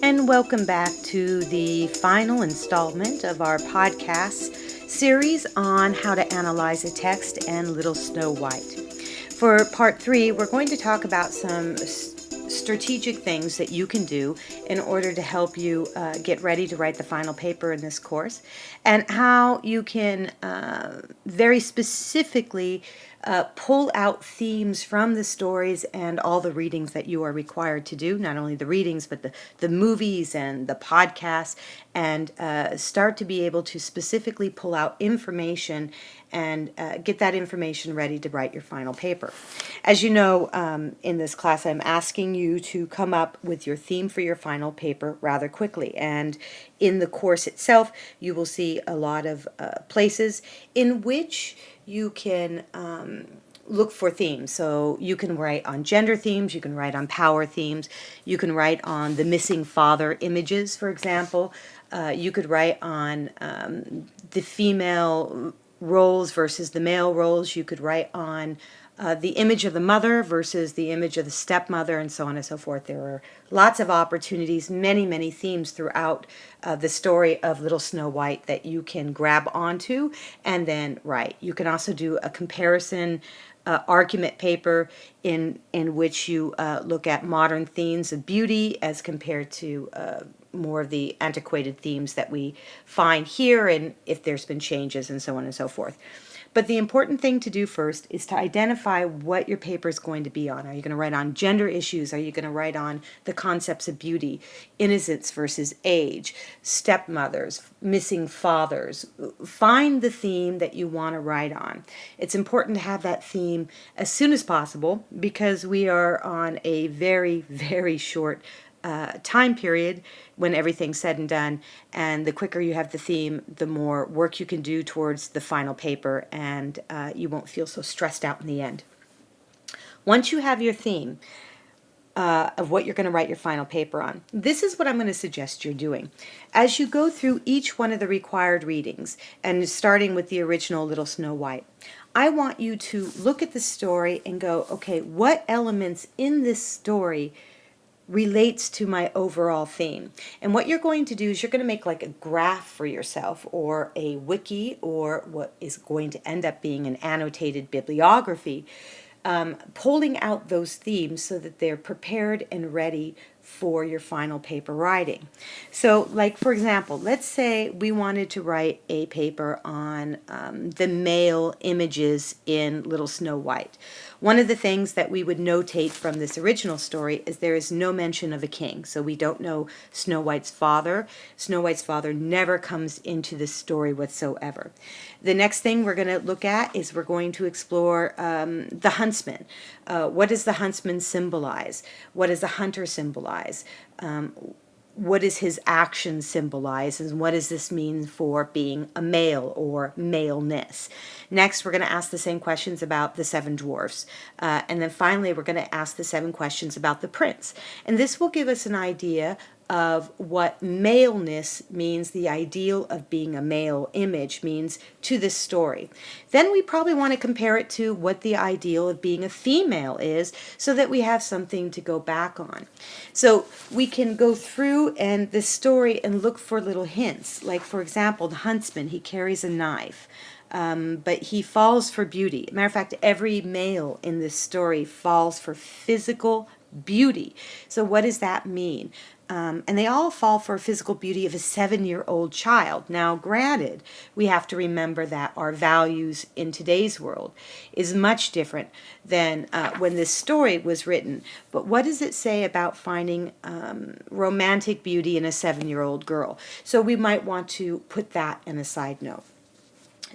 And welcome back to the final installment of our podcast series on how to analyze a text and Little Snow White. For part 3, we're going to talk about some strategic things that you can do in order to help you get ready to write the final paper in this course, and how you can very specifically pull out themes from the stories and all the readings that you are required to do, not only the readings, but the movies and the podcasts, and start to be able to specifically pull out information and get that information ready to write your final paper. As you know, in this class, I'm asking you to come up with your theme for your final paper rather quickly. And in the course itself, you will see a lot of places in which you can look for themes. So you can write on gender themes, you can write on power themes, you can write on the missing father images, for example. You could write on the female roles versus the male roles. You could write on the image of the mother versus the image of the stepmother, and so on and so forth. There are lots of opportunities, many themes throughout the story of Little Snow White that you can grab onto and then write. You can also do a comparison argument paper in which you look at modern themes of beauty as compared to more of the antiquated themes that we find here, and if there's been changes and so on and so forth. But the important thing to do first is to identify what your paper is going to be on. Are you going to write on gender issues? Are you going to write on the concepts of beauty, innocence versus age, stepmothers, missing fathers? Find the theme that you want to write on. It's important to have that theme as soon as possible because we are on a very short time period when everything's said and done, and the quicker you have the theme, the more work you can do towards the final paper, and you won't feel so stressed out in the end. Once you have your theme of what you're going to write your final paper on, this is what I'm going to suggest you're doing. As you go through each one of the required readings, and starting with the original Little Snow White, I want you to look at the story and go, okay, what elements in this story relates to my overall theme? And what you're going to do is you're going to make like a graph for yourself, or a wiki, or what is going to end up being an annotated bibliography, pulling out those themes so that they're prepared and ready for your final paper writing. So, like, for example, let's say we wanted to write a paper on the male images in Little Snow White. One of the things that we would notate from this original story is there is no mention of a king, so we don't know Snow White's father. Snow White's father never comes into this story whatsoever. The next thing we're going to look at is we're going to explore the huntsman. What does the huntsman symbolize? What does the hunter symbolize? What does his action symbolize, and what does this mean for being a male or maleness? Next, we're going to ask the same questions about the 7 dwarfs. And then finally, we're going to ask the 7 questions about the prince. And this will give us an idea of what maleness means, the ideal of being a male image means to this story. Then we probably want to compare it to what the ideal of being a female is, so that we have something to go back on. So we can go through and this story and look for little hints. Like, for example, the huntsman, he carries a knife. But he falls for beauty. Matter of fact, every male in this story falls for physical beauty. So what does that mean? And they all fall for physical beauty of a 7-year-old child. Now, granted, we have to remember that our values in today's world is much different than when this story was written. But what does it say about finding romantic beauty in a 7-year-old girl? So we might want to put that in a side note.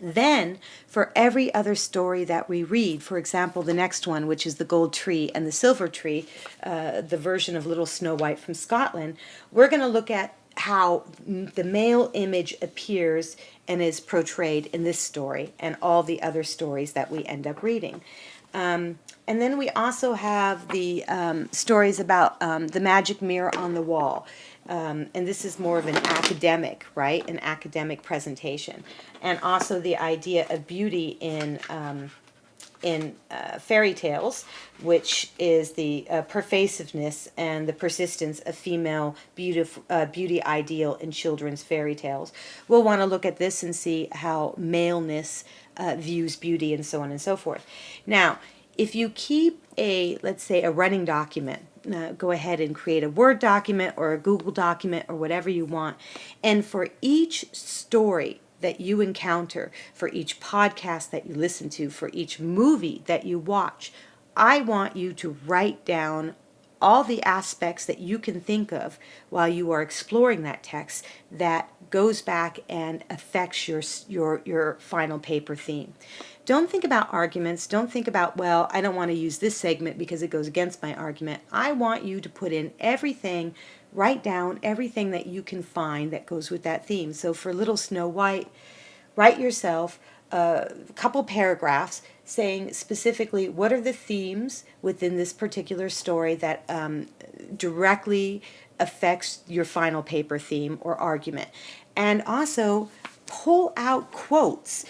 Then, for every other story that we read, for example, the next one, which is the gold tree and the silver tree, the version of Little Snow White from Scotland, we're going to look at how the male image appears and is portrayed in this story and all the other stories that we end up reading. And then we also have the stories about the magic mirror on the wall. And this is more of an academic, right? An academic presentation. And also the idea of beauty in in fairy tales, which is the pervasiveness and the persistence of female beauty ideal in children's fairy tales. We'll want to look at this and see how maleness views beauty and so on and so forth. Now, if you keep let's say, a running document, go ahead and create a Word document or a Google document or whatever you want, and for each story that you encounter, for each podcast that you listen to, for each movie that you watch, I want you to write down all the aspects that you can think of while you are exploring that text that goes back and affects your final paper theme. Don't think about arguments. Don't think about, well, I don't want to use this segment because it goes against my argument. I want you to put in everything, write down everything that you can find that goes with that theme. So for Little Snow White, write yourself a couple paragraphs saying specifically what are the themes within this particular story that directly affects your final paper theme or argument. And also pull out quotes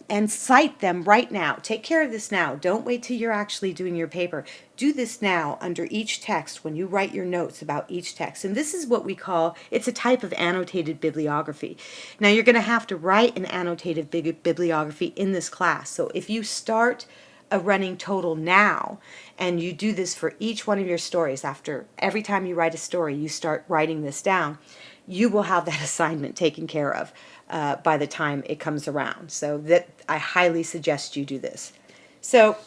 and cite them right now. Take care of this now. Don't wait till you're actually doing your paper. Do this now under each text when you write your notes about each text. And this is what we call, it's a type of annotated bibliography. Now you're going to have to write an annotated bibliography in this class. So if you start a running total now and you do this for each one of your stories, after every time you write a story, you start writing this down, you will have that assignment taken care of by the time it comes around. So that I highly suggest you do this. So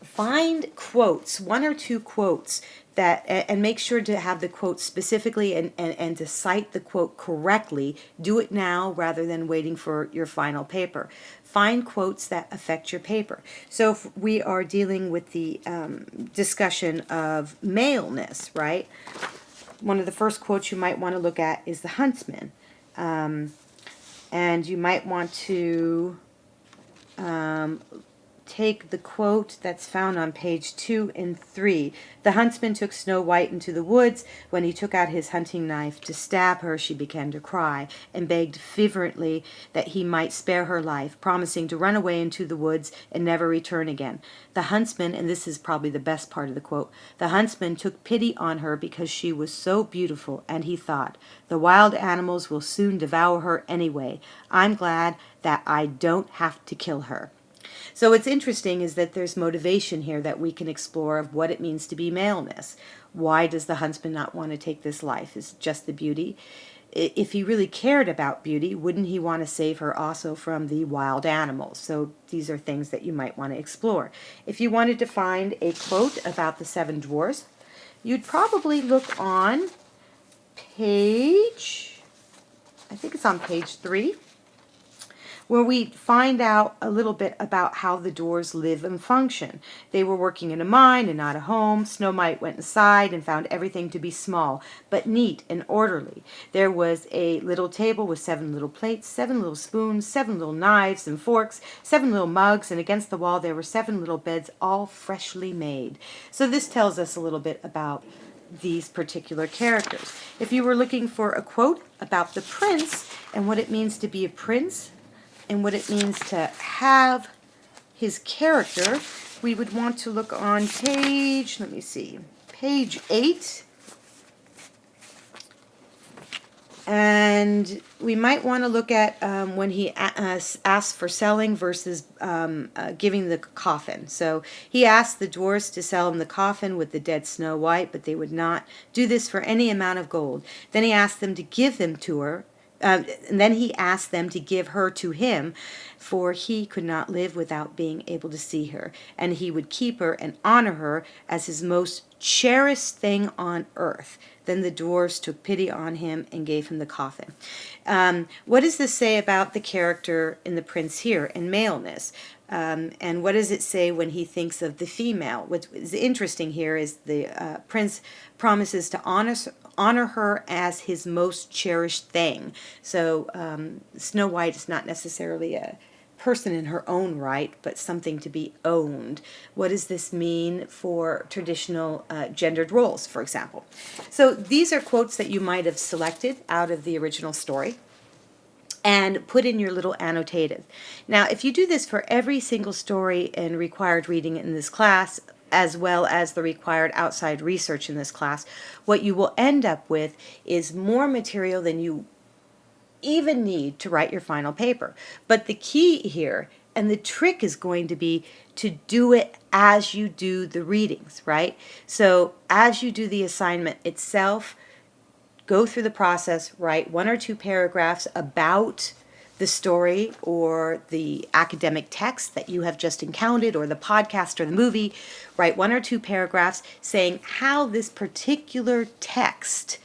find quotes, one or two quotes that, and make sure to have the quote specifically and to cite the quote correctly. Do it now rather than waiting for your final paper. Find quotes that affect your paper. So if we are dealing with the discussion of maleness, right? One of the first quotes you might want to look at is the huntsman. And you might want to take the quote that's found on page 2 and 3. The huntsman took Snow White into the woods. When he took out his hunting knife to stab her, she began to cry and begged fervently that he might spare her life, promising to run away into the woods and never return again. The huntsman, and this is probably the best part of the quote, the huntsman took pity on her because she was so beautiful, and he thought, the wild animals will soon devour her anyway. I'm glad that I don't have to kill her. So what's interesting is that there's motivation here that we can explore of what it means to be maleness. Why does the huntsman not want to take this life? Is it just the beauty? If he really cared about beauty, wouldn't he want to save her also from the wild animals? So these are things that you might want to explore. If you wanted to find a quote about the 7 dwarfs, you'd probably look on page, I think it's on page 3, where we find out a little bit about how the dwarves live and function. They were working in a mine and not a home. Snow White went inside and found everything to be small, but neat and orderly. There was a little table with 7 little plates, 7 little spoons, 7 little knives and forks, 7 little mugs, and against the wall there were 7 little beds, all freshly made. So this tells us a little bit about these particular characters. If you were looking for a quote about the prince and what it means to be a prince, and what it means to have his character, we would want to look on page, let me see, page 8. And we might want to look at when he asked for selling versus giving the coffin. So he asked the dwarfs to sell him the coffin with the dead Snow White, but they would not do this for any amount of gold. Then he asked them to give them to her. And then he asked them to give her to him, for he could not live without being able to see her, and he would keep her and honor her as his most cherished thing on earth. Then the dwarfs took pity on him and gave him the coffin. What does this say about the character in the prince here, in maleness? And what does it say when he thinks of the female? What is interesting here is the prince promises to honor her as his most cherished thing. So Snow White is not necessarily a person in her own right, but something to be owned. What does this mean for traditional gendered roles, for example? So these are quotes that you might have selected out of the original story. and put in your little annotative. Now, if you do this for every single story and required reading in this class, as well as the required outside research in this class, what you will end up with is more material than you even need to write your final paper. But the key here, and the trick, is going to be to do it as you do the readings, right? So as you do the assignment itself, go through the process, write 1 or 2 paragraphs about the story or the academic text that you have just encountered, or the podcast or the movie. Write 1 or 2 paragraphs saying how this particular text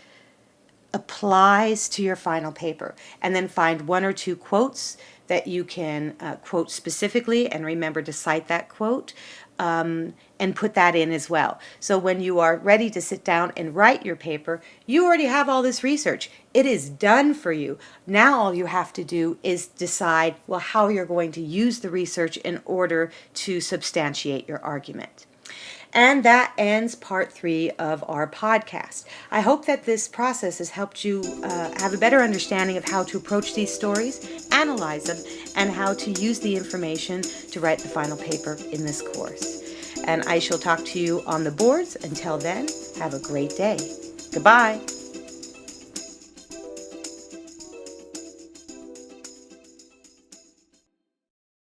applies to your final paper, and then find 1 or 2 quotes that you can quote specifically, and remember to cite that quote, and put that in as well. So when you are ready to sit down and write your paper, you already have all this research. It is done for you. Now all you have to do is decide, well, how you're going to use the research in order to substantiate your argument. And that ends part 3 of our podcast. I hope that this process has helped you have a better understanding of how to approach these stories, analyze them, and how to use the information to write the final paper in this course. And I shall talk to you on the boards. Until then, have a great day. Goodbye.